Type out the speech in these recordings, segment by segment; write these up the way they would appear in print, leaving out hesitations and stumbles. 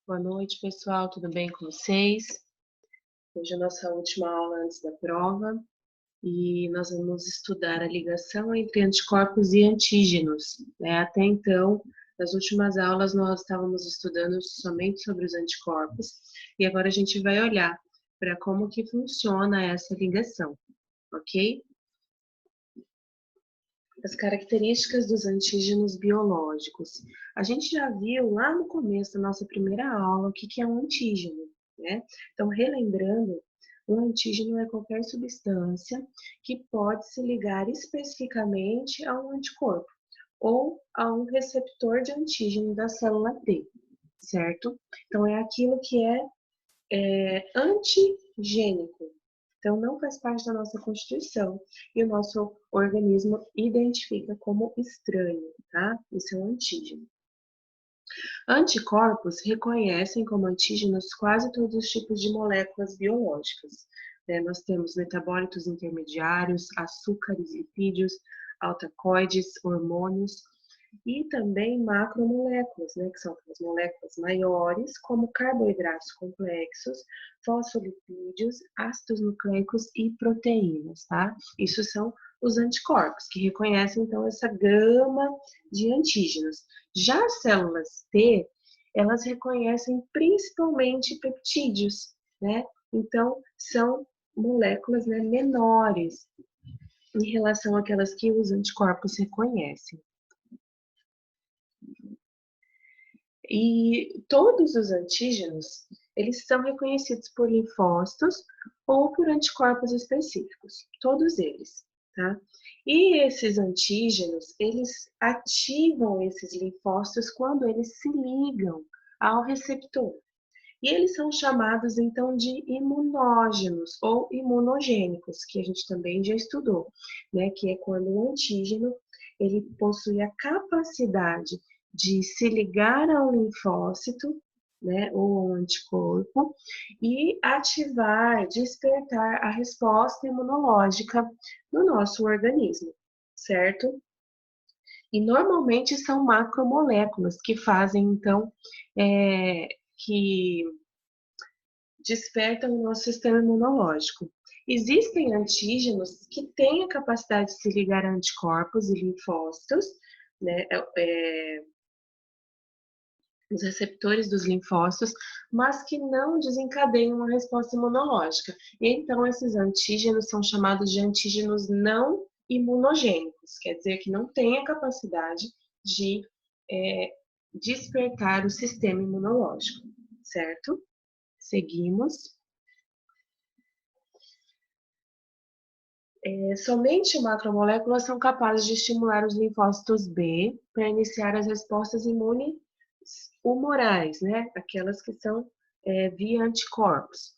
Boa noite, pessoal. Tudo bem com vocês? Hoje é a nossa última aula antes da prova e nós vamos estudar a ligação entre anticorpos e antígenos, né? Até então, nas últimas aulas, nós estávamos estudando somente sobre os anticorpos e agora a gente vai olhar para como que funciona essa ligação, ok? As características dos antígenos biológicos. A gente já viu lá no começo da nossa primeira aula o que é um antígeno, né? Então, relembrando, um antígeno é qualquer substância que pode se ligar especificamente a um anticorpo ou a um receptor de antígeno da célula T, certo? Então, é aquilo que é antigênico. Então, não faz parte da nossa constituição e o nosso organismo identifica como estranho, tá? Isso é um antígeno. Anticorpos reconhecem como antígenos quase todos os tipos de moléculas biológicas. Nós temos metabólitos intermediários, açúcares, lipídios, alcacoides, hormônios e também macromoléculas, né, que são as moléculas maiores, como carboidratos complexos, fosfolipídios, ácidos nucleicos e proteínas, tá? Isso são os anticorpos, que reconhecem, então, essa gama de antígenos. Já as células T, elas reconhecem principalmente peptídeos, né? Então, são moléculas, né, menores em relação àquelas que os anticorpos reconhecem. E todos os antígenos, eles são reconhecidos por linfócitos ou por anticorpos específicos, todos eles, tá? E esses antígenos, eles ativam esses linfócitos quando eles se ligam ao receptor. E eles são chamados, então, de imunógenos ou imunogênicos, que a gente também já estudou, né? Que é quando o antígeno, ele possui a capacidade de se ligar ao linfócito, né, ou ao anticorpo, e ativar, despertar a resposta imunológica do nosso organismo, certo? E normalmente são macromoléculas que fazem, então, que despertam o nosso sistema imunológico. Existem antígenos que têm a capacidade de se ligar a anticorpos e linfócitos, né, os receptores dos linfócitos, mas que não desencadeiam uma resposta imunológica. Então, esses antígenos são chamados de antígenos não imunogênicos, quer dizer que não têm a capacidade de despertar o sistema imunológico, certo? Seguimos. Somente macromoléculas são capazes de estimular os linfócitos B para iniciar as respostas imunes humorais, né? Aquelas que são via anticorpos.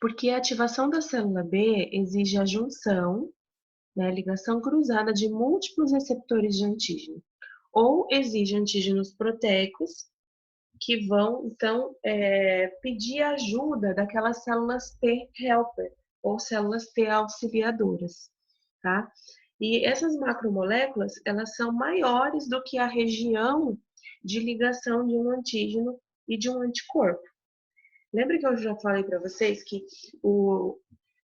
Porque a ativação da célula B exige a junção, né, ligação cruzada de múltiplos receptores de antígeno, ou exige antígenos proteicos que vão, então, pedir ajuda daquelas células T helper, ou células T auxiliadoras, tá? E essas macromoléculas, elas são maiores do que a região de ligação de um antígeno e de um anticorpo. Lembra que eu já falei para vocês que o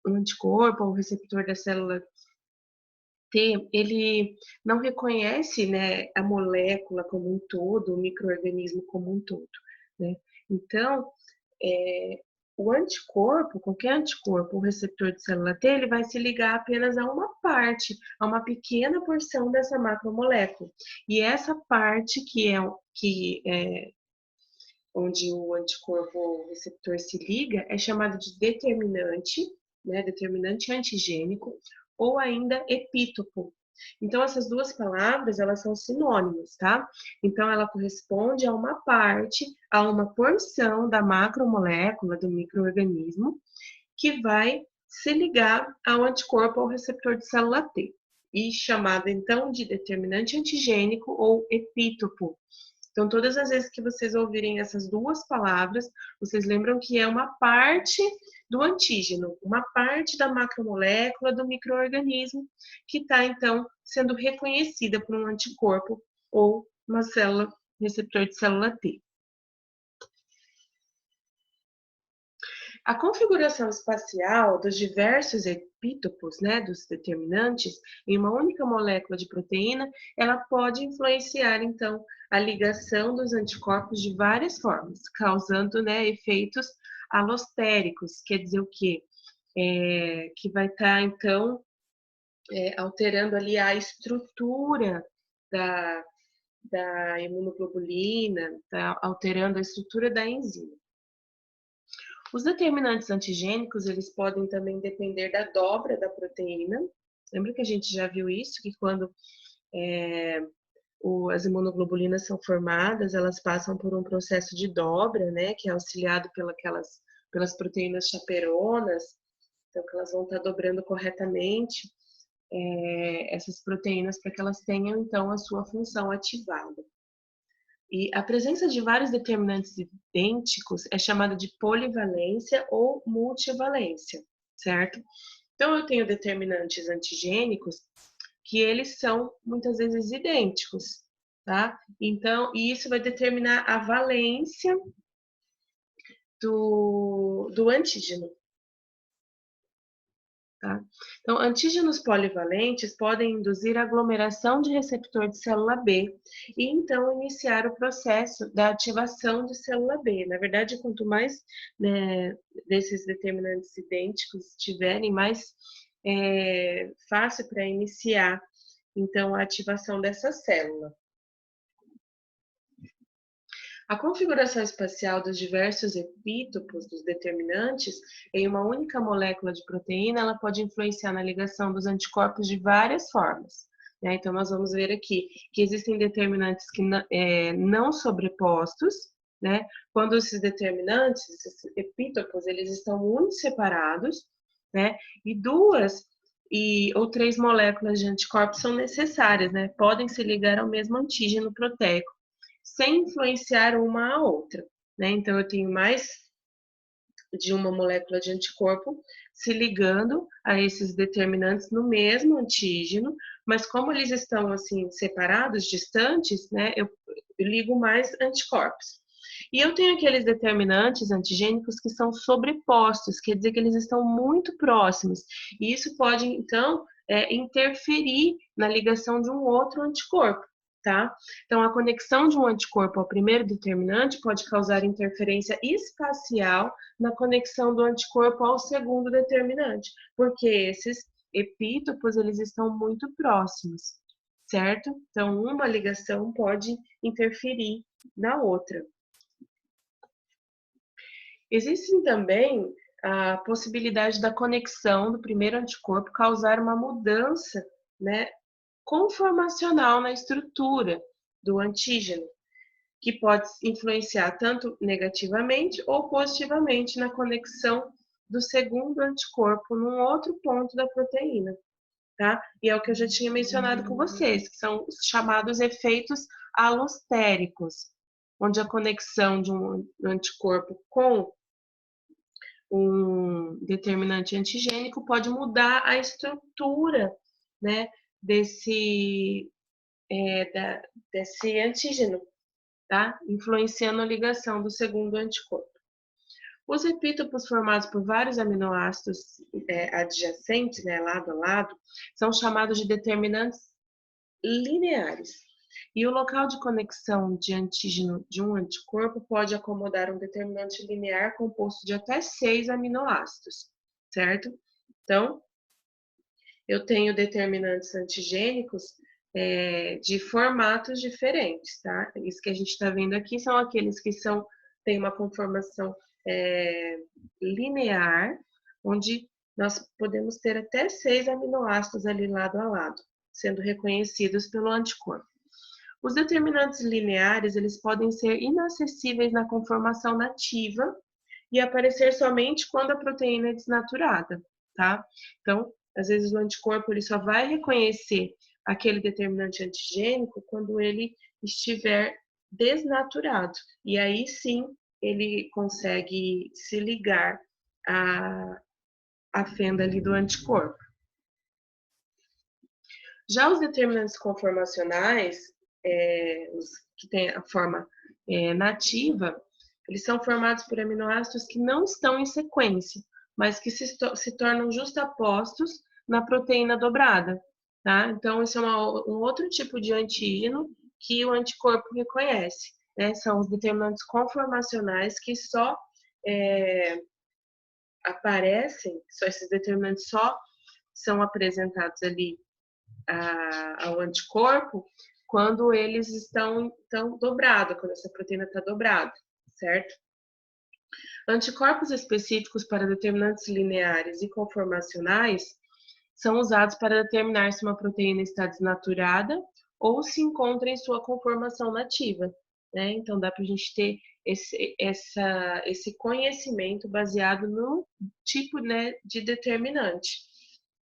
anticorpo, o receptor da célula T, ele não reconhece, né, a molécula como um todo, o micro-organismo como um todo, né? Então, o anticorpo, qualquer anticorpo, o receptor de célula T, ele vai se ligar apenas a uma parte, a uma pequena porção dessa macromolécula. E essa parte que é onde o anticorpo ou o receptor se liga é chamada de determinante, né, determinante antigênico, ou ainda epítopo. Então, essas duas palavras, elas são sinônimos, tá? Então, ela corresponde a uma parte, a uma porção da macromolécula do micro-organismo que vai se ligar ao anticorpo ou receptor de célula T, e chamada, então, de determinante antigênico ou epítopo. Então, todas as vezes que vocês ouvirem essas duas palavras, vocês lembram que é uma parte do antígeno, uma parte da macromolécula do micro-organismo que está, então, sendo reconhecida por um anticorpo ou uma célula receptor de célula T. A configuração espacial dos diversos epítopos, né, dos determinantes, em uma única molécula de proteína, ela pode influenciar, então, a ligação dos anticorpos de várias formas, causando, né, efeitos alostéricos, quer dizer o quê? Que vai estar, então, alterando ali a estrutura da imunoglobulina, tá alterando a estrutura da enzima. Os determinantes antigênicos, eles podem também depender da dobra da proteína. Lembra que a gente já viu isso, que quando as imunoglobulinas são formadas, elas passam por um processo de dobra, né, que é auxiliado pelas proteínas chaperonas, então que elas vão estar dobrando corretamente essas proteínas para que elas tenham, então, a sua função ativada. E a presença de vários determinantes idênticos é chamada de polivalência ou multivalência, certo? Então, eu tenho determinantes antigênicos que eles são muitas vezes idênticos, tá? Então, e isso vai determinar a valência do antígeno. Tá? Então, antígenos polivalentes podem induzir a aglomeração de receptor de célula B e então iniciar o processo da ativação de célula B. Na verdade, quanto mais, né, desses determinantes idênticos tiverem, mais fácil para iniciar então a ativação dessa célula. A configuração espacial dos diversos epítopos dos determinantes em uma única molécula de proteína, ela pode influenciar na ligação dos anticorpos de várias formas. Né? Então, nós vamos ver aqui que existem determinantes que não sobrepostos, né? Quando esses determinantes, esses epítopos, eles estão muito separados, né? E duas ou três moléculas de anticorpos são necessárias, né? Podem se ligar ao mesmo antígeno proteico, sem influenciar uma a outra, né? Então, eu tenho mais de uma molécula de anticorpo se ligando a esses determinantes no mesmo antígeno, mas como eles estão assim separados, distantes, né? Eu ligo mais anticorpos. E eu tenho aqueles determinantes antigênicos que são sobrepostos, quer dizer que eles estão muito próximos. E isso pode, então, interferir na ligação de um outro anticorpo. Tá? Então, a conexão de um anticorpo ao primeiro determinante pode causar interferência espacial na conexão do anticorpo ao segundo determinante, porque esses epítopos, eles estão muito próximos, certo? Então, uma ligação pode interferir na outra. Existe também a possibilidade da conexão do primeiro anticorpo causar uma mudança, né, conformacional na estrutura do antígeno, que pode influenciar tanto negativamente ou positivamente na conexão do segundo anticorpo num outro ponto da proteína, tá? E é o que eu já tinha mencionado com vocês, que são os chamados efeitos alostéricos, onde a conexão de um anticorpo com um determinante antigênico pode mudar a estrutura, né, desse antígeno, tá? Influenciando a ligação do segundo anticorpo. Os epítopos formados por vários aminoácidos adjacentes, né, lado a lado, são chamados de determinantes lineares. E o local de conexão de antígeno de um anticorpo pode acomodar um determinante linear composto de até 6 aminoácidos, certo? Então, eu tenho determinantes antigênicos de formatos diferentes, tá? Isso que a gente está vendo aqui são aqueles que têm uma conformação linear, onde nós podemos ter até 6 aminoácidos ali lado a lado, sendo reconhecidos pelo anticorpo. Os determinantes lineares, eles podem ser inacessíveis na conformação nativa e aparecer somente quando a proteína é desnaturada, tá? Então, às vezes o anticorpo ele só vai reconhecer aquele determinante antigênico quando ele estiver desnaturado. E aí sim ele consegue se ligar à fenda ali do anticorpo. Já os determinantes conformacionais, os que têm a forma nativa, Eles são formados por aminoácidos que não estão em sequência, mas que se tornam justapostos na proteína dobrada, tá? Então, esse é um outro tipo de antígeno que o anticorpo reconhece, né? São os determinantes conformacionais que só aparecem, só esses determinantes só são apresentados ali ao anticorpo quando eles estão dobrados, quando essa proteína está dobrada, certo? Anticorpos específicos para determinantes lineares e conformacionais são usados para determinar se uma proteína está desnaturada ou se encontra em sua conformação nativa, né? Então, dá para a gente ter esse conhecimento baseado no tipo, né, de determinante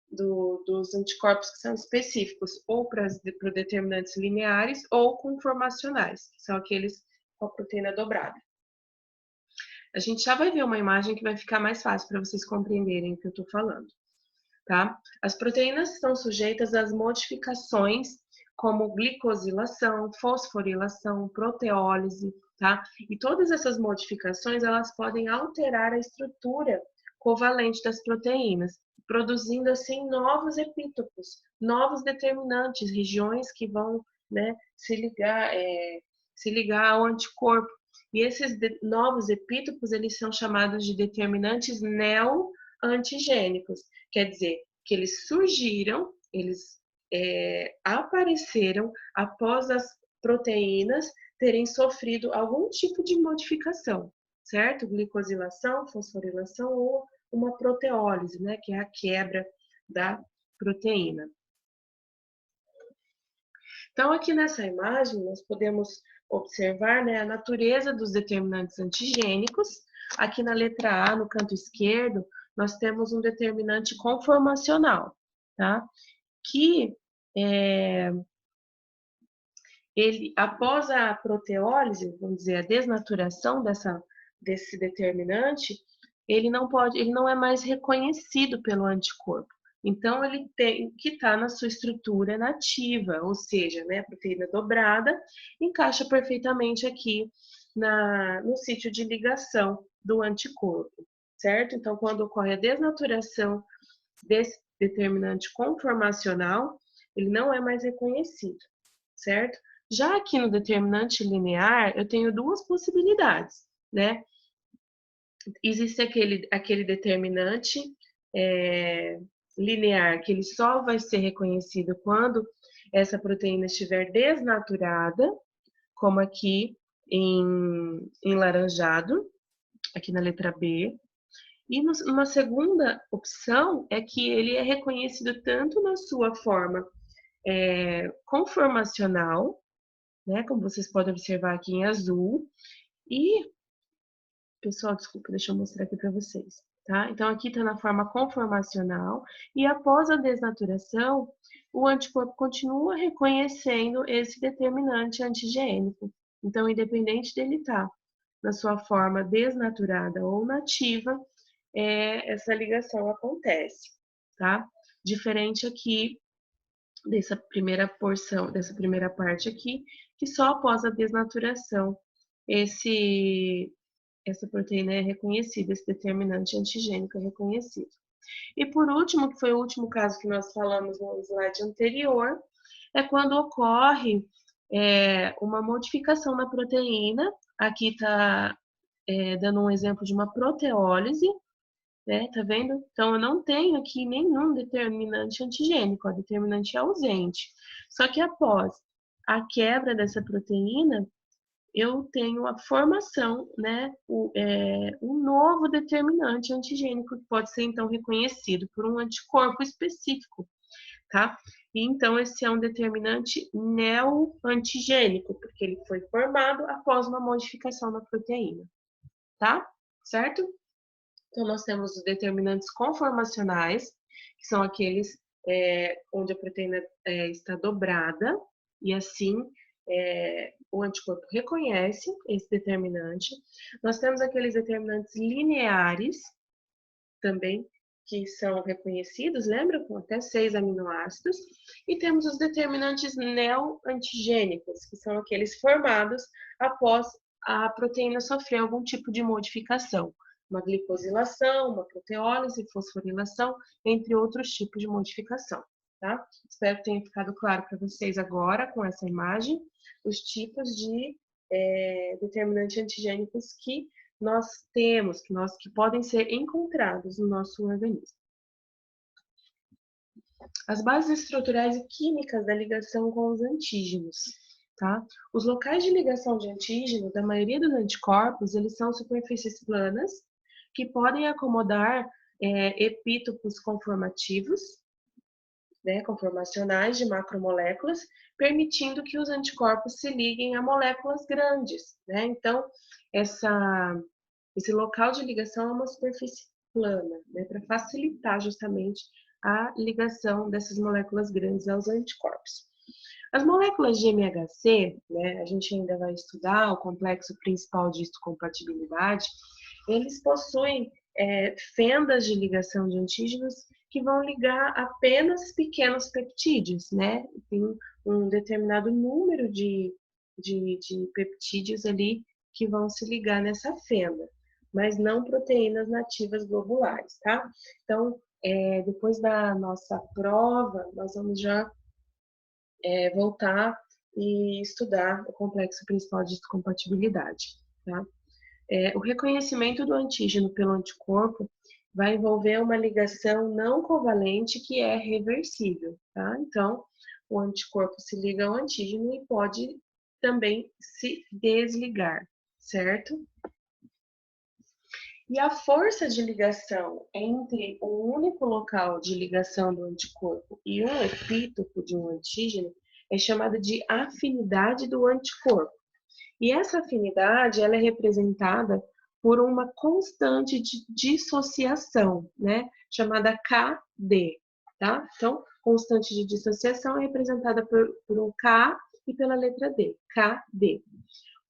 dos anticorpos que são específicos ou para determinantes lineares ou conformacionais, que são aqueles com a proteína dobrada. A gente já vai ver uma imagem que vai ficar mais fácil para vocês compreenderem o que eu estou falando, tá? As proteínas estão sujeitas às modificações como glicosilação, fosforilação, proteólise, tá? E todas essas modificações, elas podem alterar a estrutura covalente das proteínas, produzindo assim novos epítopos, novos determinantes, regiões que vão, né, se ligar ao anticorpo. E esses novos epítopos, eles são chamados de determinantes neoantigênicos, quer dizer, que eles surgiram, eles apareceram após as proteínas terem sofrido algum tipo de modificação, certo? Glicosilação, fosforilação ou uma proteólise, né, que é a quebra da proteína. Então, aqui nessa imagem, nós podemos observar, né, a natureza dos determinantes antigênicos. Aqui na letra A, no canto esquerdo, nós temos um determinante conformacional, tá? Que ele, após a proteólise, vamos dizer, a desnaturação desse determinante, ele não é mais reconhecido pelo anticorpo. Então, ele tem que estar na sua estrutura nativa, ou seja, né, a proteína dobrada encaixa perfeitamente aqui no sítio de ligação do anticorpo, certo? Então, quando ocorre a desnaturação desse determinante conformacional, ele não é mais reconhecido, certo? Já aqui no determinante linear, eu tenho duas possibilidades, né? Existe aquele determinante linear, que ele só vai ser reconhecido quando essa proteína estiver desnaturada, como aqui em laranjado, aqui na letra B. E uma segunda opção é que ele é reconhecido tanto na sua forma conformacional, né, como vocês podem observar aqui em azul, e, pessoal, desculpa, deixa eu mostrar aqui para vocês. Tá? Então, aqui está na forma conformacional e após a desnaturação, o anticorpo continua reconhecendo esse determinante antigênico. Então, independente dele estar na sua forma desnaturada ou nativa, essa ligação acontece, tá? Diferente aqui dessa primeira porção, dessa primeira parte aqui, que só após a desnaturação essa proteína é reconhecida, esse determinante antigênico é reconhecido. E por último, que foi o último caso que nós falamos no slide anterior, é quando ocorre uma modificação na proteína. Aqui está dando um exemplo de uma proteólise, né? Tá vendo? Então, eu não tenho aqui nenhum determinante antigênico, ó, determinante ausente. Só que após a quebra dessa proteína, eu tenho a formação, né, um novo determinante antigênico que pode ser, então, reconhecido por um anticorpo específico, tá? E, então, esse é um determinante neoantigênico, porque ele foi formado após uma modificação na proteína, tá? Certo? Então, nós temos os determinantes conformacionais, que são aqueles onde a proteína está dobrada, e assim o anticorpo reconhece esse determinante. Nós temos aqueles determinantes lineares, também, que são reconhecidos, lembra? Com até 6 aminoácidos. E temos os determinantes neoantigênicos, que são aqueles formados após a proteína sofrer algum tipo de modificação. Uma glicosilação, uma proteólise, fosforilação, entre outros tipos de modificação, tá? Espero que tenha ficado claro para vocês agora, com essa imagem, os tipos de determinantes antigênicos que nós temos, que podem ser encontrados no nosso organismo. As bases estruturais e químicas da ligação com os antígenos, tá? Os locais de ligação de antígeno da maioria dos anticorpos, eles são superfícies planas, que podem acomodar epítopos conformativos, né, conformacionais de macromoléculas, permitindo que os anticorpos se liguem a moléculas grandes, né? Então, esse local de ligação é uma superfície plana, né, para facilitar justamente a ligação dessas moléculas grandes aos anticorpos. As moléculas de MHC, né, a gente ainda vai estudar o complexo principal de histocompatibilidade, eles possuem fendas de ligação de antígenos que vão ligar apenas pequenos peptídeos, né? Tem um determinado número de peptídeos ali que vão se ligar nessa fenda, mas não proteínas nativas globulares, tá? Então, depois da nossa prova, nós vamos já voltar e estudar o complexo principal de histocompatibilidade, tá? O reconhecimento do antígeno pelo anticorpo vai envolver uma ligação não covalente que é reversível, tá? Então, o anticorpo se liga ao antígeno e pode também se desligar, certo? E a força de ligação entre um único local de ligação do anticorpo e um epítopo de um antígeno é chamada de afinidade do anticorpo. E essa afinidade, ela é representada por uma constante de dissociação, né, chamada Kd, tá? Então, constante de dissociação é representada por um K e pela letra D, Kd.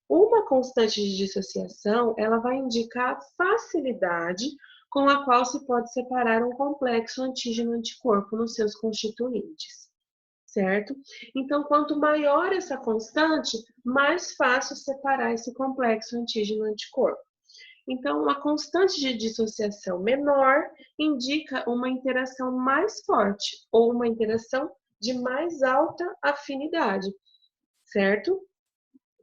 Uma constante de dissociação, ela vai indicar a facilidade com a qual se pode separar um complexo antígeno-anticorpo nos seus constituintes, certo? Então, quanto maior essa constante, mais fácil separar esse complexo antígeno-anticorpo. Então, a constante de dissociação menor indica uma interação mais forte ou uma interação de mais alta afinidade, certo?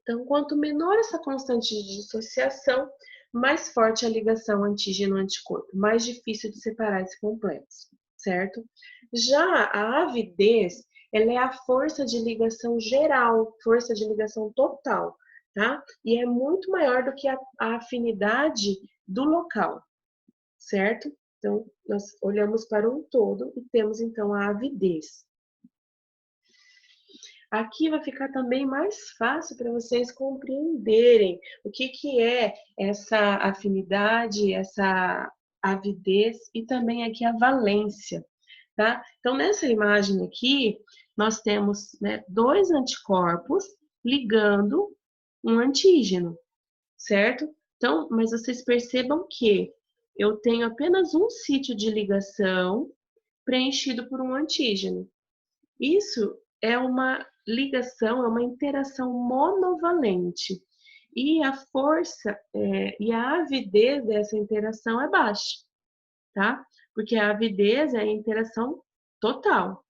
Então, quanto menor essa constante de dissociação, mais forte a ligação antígeno-anticorpo, mais difícil de separar esse complexo, certo? Já a avidez, ela é a força de ligação geral, força de ligação total, tá? E é muito maior do que a afinidade do local, certo? Então, nós olhamos para um todo e temos, então, a avidez. Aqui vai ficar também mais fácil para vocês compreenderem o que é essa afinidade, essa avidez e também aqui a valência, tá? Então, nessa imagem aqui, nós temos, né, dois anticorpos ligando um antígeno, certo? Então, mas vocês percebam que eu tenho apenas um sítio de ligação preenchido por um antígeno. Isso é uma ligação, é uma interação monovalente. E a força e a avidez dessa interação é baixa, tá? Porque a avidez é a interação total.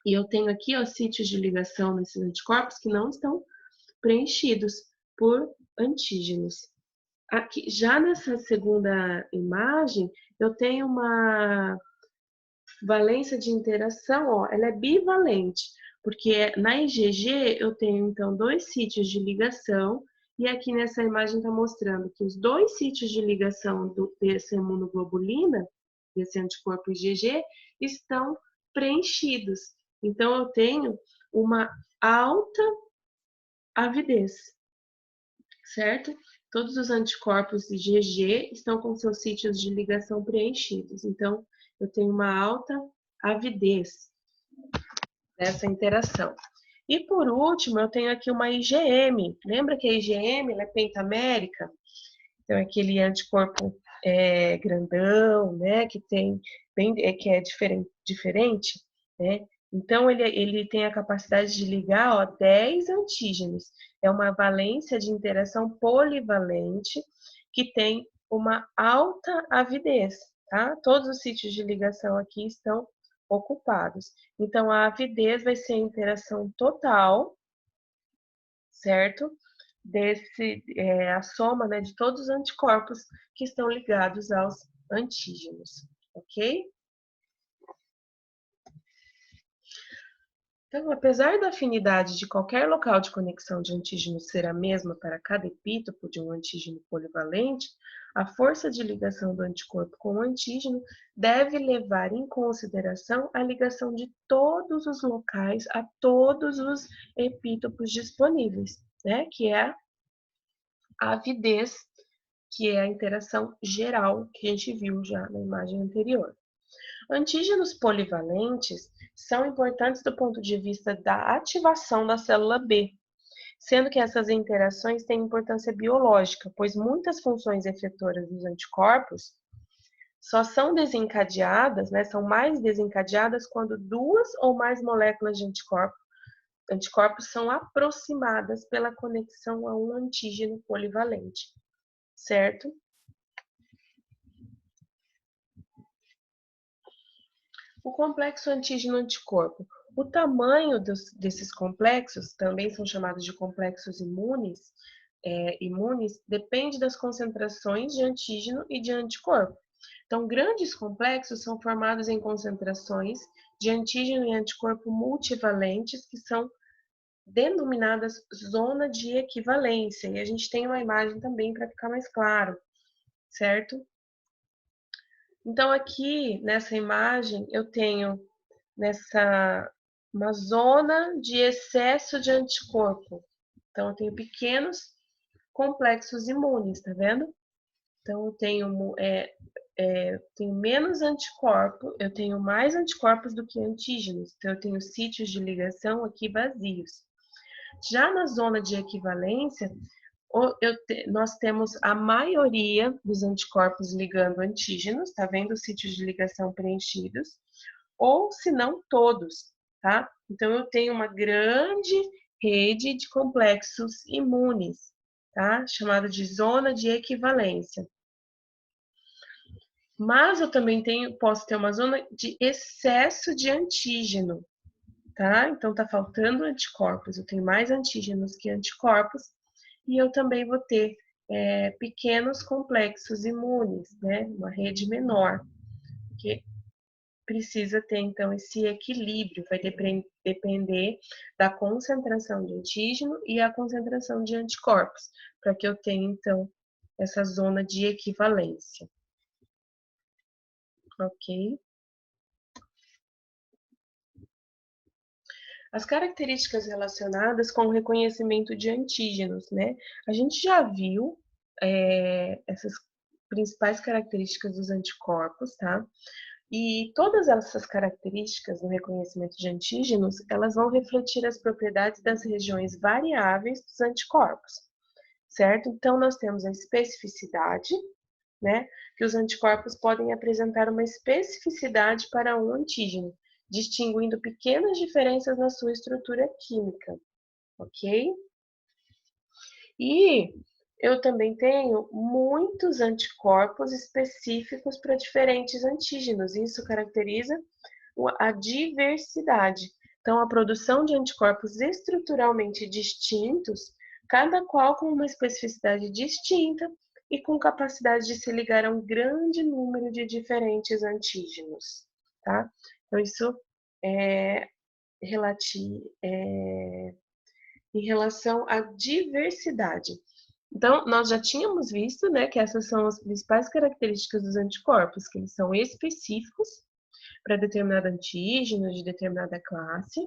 E eu tenho aqui os sítios de ligação nesses anticorpos que não estão preenchidos por antígenos. Aqui, já nessa segunda imagem, eu tenho uma valência de interação, ó, ela é bivalente, porque na IgG eu tenho, então, dois sítios de ligação, e aqui nessa imagem está mostrando que os dois sítios de ligação dessa imunoglobulina, desse anticorpo IgG, estão preenchidos. Então, eu tenho uma alta avidez, certo? Todos os anticorpos IgG estão com seus sítios de ligação preenchidos. Então, eu tenho uma alta avidez dessa interação. E por último, eu tenho aqui uma IgM. Lembra que a IgM ela é pentamérica? Então, é aquele anticorpo grandão, né? Que tem que é diferente, né? Então, ele tem a capacidade de ligar, ó, 10 antígenos. É uma valência de interação polivalente que tem uma alta avidez, tá? Todos os sítios de ligação aqui estão ocupados. Então, a avidez vai ser a interação total, certo? A soma, né, de todos os anticorpos que estão ligados aos antígenos, ok? Então, apesar da afinidade de qualquer local de conexão de antígenos ser a mesma para cada epítopo de um antígeno polivalente, a força de ligação do anticorpo com o antígeno deve levar em consideração a ligação de todos os locais a todos os epítopos disponíveis, né? Que é a avidez, que é a interação geral que a gente viu já na imagem anterior. Antígenos polivalentes são importantes do ponto de vista da ativação da célula B, sendo que essas interações têm importância biológica, pois muitas funções efetoras dos anticorpos só são desencadeadas, né, são mais desencadeadas quando duas ou mais moléculas de anticorpos são aproximadas pela conexão a um antígeno polivalente, certo? O complexo antígeno-anticorpo. O tamanho desses complexos, também são chamados de complexos imunes, depende das concentrações de antígeno e de anticorpo. Então, grandes complexos são formados em concentrações de antígeno e anticorpo multivalentes, que são denominadas zona de equivalência. E a gente tem uma imagem também para ficar mais claro, certo? Então, aqui nessa imagem, eu tenho uma zona de excesso de anticorpo. Então, eu tenho pequenos complexos imunes, tá vendo? Então, eu tenho menos anticorpo, eu tenho mais anticorpos do que antígenos. Então, eu tenho sítios de ligação aqui vazios. Já na zona de equivalência, nós temos a maioria dos anticorpos ligando antígenos, tá vendo os sítios de ligação preenchidos? Ou se não todos, tá? Então, eu tenho uma grande rede de complexos imunes, tá? Chamada de zona de equivalência. Mas eu também posso ter uma zona de excesso de antígeno, tá? Então, tá faltando anticorpos, eu tenho mais antígenos que anticorpos, e eu também vou ter pequenos complexos imunes, né? Uma rede menor, que precisa ter, então, esse equilíbrio, vai depender da concentração de antígeno e a concentração de anticorpos, para que eu tenha, então, essa zona de equivalência. Ok? As características relacionadas com o reconhecimento de antígenos, né? A gente já viu essas principais características dos anticorpos, tá? E todas essas características no reconhecimento de antígenos, elas vão refletir as propriedades das regiões variáveis dos anticorpos, certo? Então, nós temos a especificidade, né? Que os anticorpos podem apresentar uma especificidade para um antígeno, distinguindo pequenas diferenças na sua estrutura química, ok? E eu também tenho muitos anticorpos específicos para diferentes antígenos. Isso caracteriza a diversidade. Então, a produção de anticorpos estruturalmente distintos, cada qual com uma especificidade distinta e com capacidade de se ligar a um grande número de diferentes antígenos, tá? Então, isso é em relação à diversidade. Então, nós já tínhamos visto, né, que essas são as principais características dos anticorpos, que eles são específicos para determinado antígeno de determinada classe,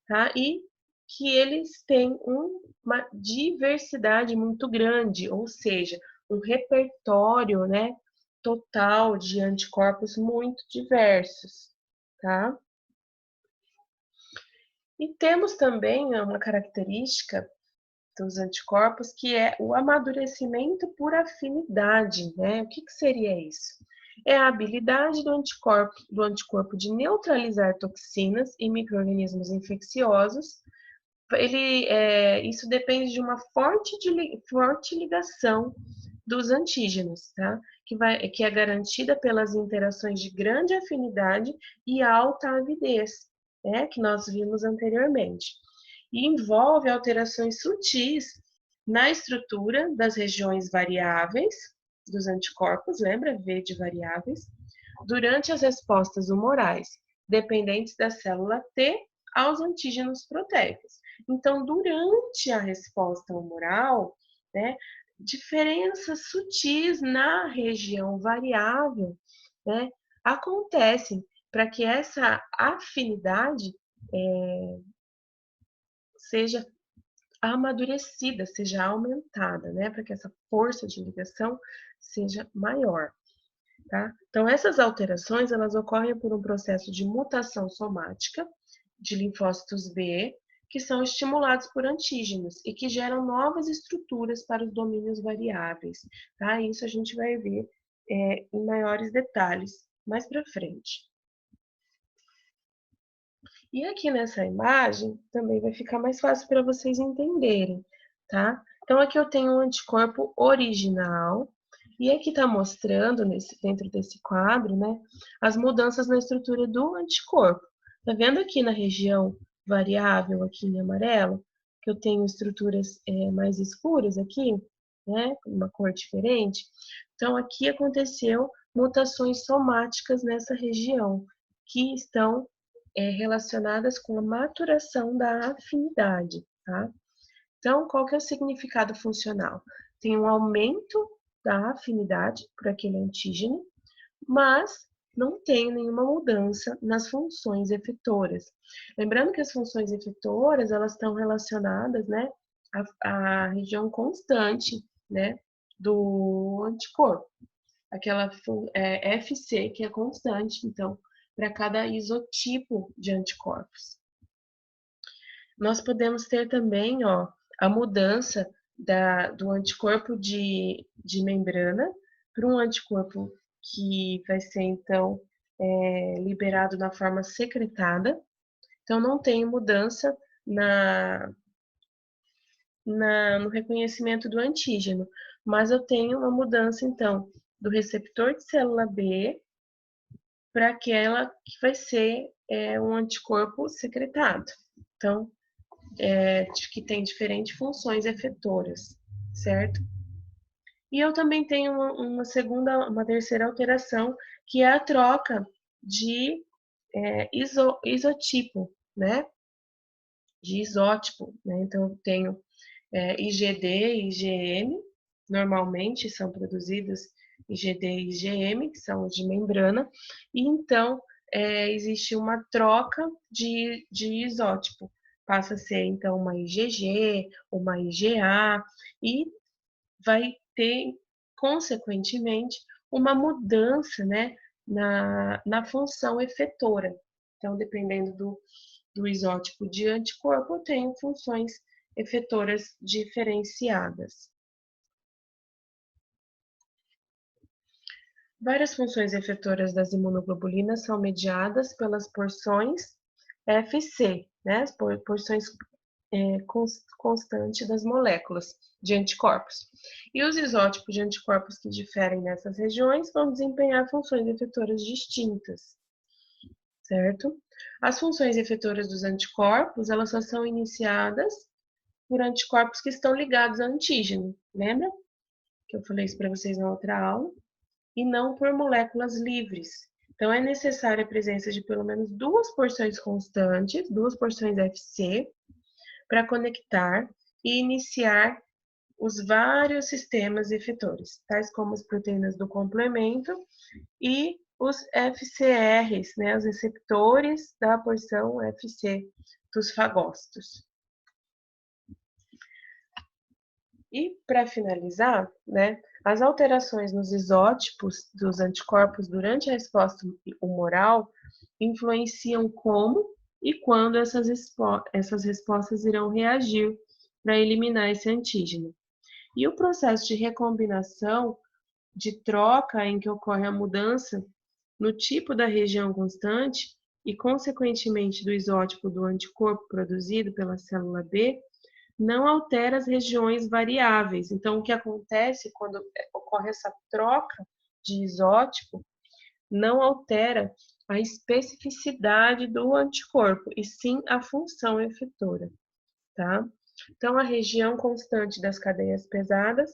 tá? E que eles têm uma diversidade muito grande, ou seja, um repertório, né, total de anticorpos muito diversos, tá? E temos também uma característica dos anticorpos, que é o amadurecimento por afinidade, né? O que seria isso? É a habilidade do anticorpo de neutralizar toxinas e micro-organismos infecciosos. Isso depende de uma forte ligação dos antígenos, tá? Que é garantida pelas interações de grande afinidade e alta avidez, né? Que nós vimos anteriormente. E envolve alterações sutis na estrutura das regiões variáveis dos anticorpos, lembra? V de variáveis, durante as respostas humorais, dependentes da célula T aos antígenos proteicos. Então, durante a resposta humoral, né, diferenças sutis na região variável, né, acontecem para que essa afinidade seja amadurecida, seja aumentada, né, para que essa força de ligação seja maior. Tá? Então, essas alterações elas ocorrem por um processo de mutação somática de linfócitos B, que são estimulados por antígenos e que geram novas estruturas para os domínios variáveis. Tá? Isso a gente vai ver em maiores detalhes mais para frente. E aqui nessa imagem também vai ficar mais fácil para vocês entenderem, tá? Então aqui eu tenho um anticorpo original e aqui está mostrando dentro desse quadro, né, as mudanças na estrutura do anticorpo. Tá vendo aqui na região variável aqui em amarelo que eu tenho estruturas mais escuras aqui, né, com uma cor diferente? Então aqui aconteceu mutações somáticas nessa região que estão relacionadas com a maturação da afinidade, tá? Então, qual que é o significado funcional? Tem um aumento da afinidade por aquele antígeno, mas não tem nenhuma mudança nas funções efetoras. Lembrando que as funções efetoras, elas estão relacionadas, né, à região constante, né, do anticorpo. Aquela FC, que é constante, então, para cada isotipo de anticorpos. Nós podemos ter também, ó, a mudança do anticorpo de membrana para um anticorpo que vai ser, então, liberado na forma secretada. Então, não tem mudança no reconhecimento do antígeno, mas eu tenho uma mudança, então, do receptor de célula B para aquela que vai ser um anticorpo secretado. Então, que tem diferentes funções efetoras, certo? E eu também tenho uma terceira alteração, que é a troca de isotipo, né? De isótipo, né? Então, eu tenho IgD e IgM, normalmente são produzidos IgD e IgM, que são os de membrana, e então existe uma troca de isótipo. Passa a ser, então, uma IgG, uma IgA, e vai ter, consequentemente, uma mudança, né, na função efetora. Então, dependendo do isótipo de anticorpo, eu tenho funções efetoras diferenciadas. Várias funções efetoras das imunoglobulinas são mediadas pelas porções FC, né, as porções constantes das moléculas de anticorpos. E os isótipos de anticorpos que diferem nessas regiões vão desempenhar funções efetoras distintas, certo? As funções efetoras dos anticorpos, elas só são iniciadas por anticorpos que estão ligados a antígeno, lembra? Que eu falei isso para vocês na outra aula, e não por moléculas livres. Então, é necessária a presença de pelo menos duas porções constantes, duas porções FC, para conectar e iniciar os vários sistemas efetores, tais como as proteínas do complemento e os FCRs, né, os receptores da porção FC dos fagócitos. E, para finalizar, né, as alterações nos isótipos dos anticorpos durante a resposta humoral influenciam como e quando essas respostas irão reagir para eliminar esse antígeno. E o processo de recombinação de troca em que ocorre a mudança no tipo da região constante e, consequentemente, do isótipo do anticorpo produzido pela célula B, não altera as regiões variáveis. Então, o que acontece quando ocorre essa troca de isótipo não altera a especificidade do anticorpo, e sim a função efetora, tá? Então, a região constante das cadeias pesadas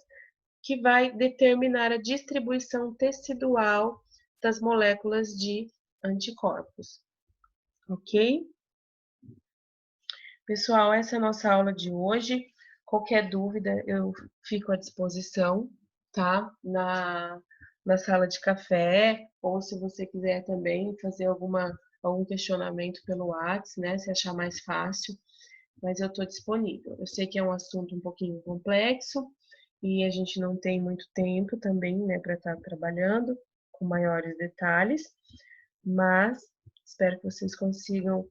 que vai determinar a distribuição tecidual das moléculas de anticorpos, ok? Pessoal, essa é a nossa aula de hoje. Qualquer dúvida, eu fico à disposição, tá? Na sala de café, ou se você quiser também fazer algum questionamento pelo WhatsApp, né? Se achar mais fácil, mas eu estou disponível. Eu sei que é um assunto um pouquinho complexo e a gente não tem muito tempo também, né, para estar trabalhando com maiores detalhes, mas espero que vocês consigam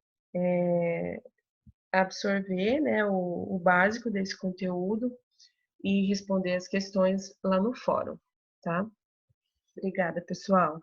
absorver, né, o básico desse conteúdo e responder as questões lá no fórum, tá? Obrigada, pessoal.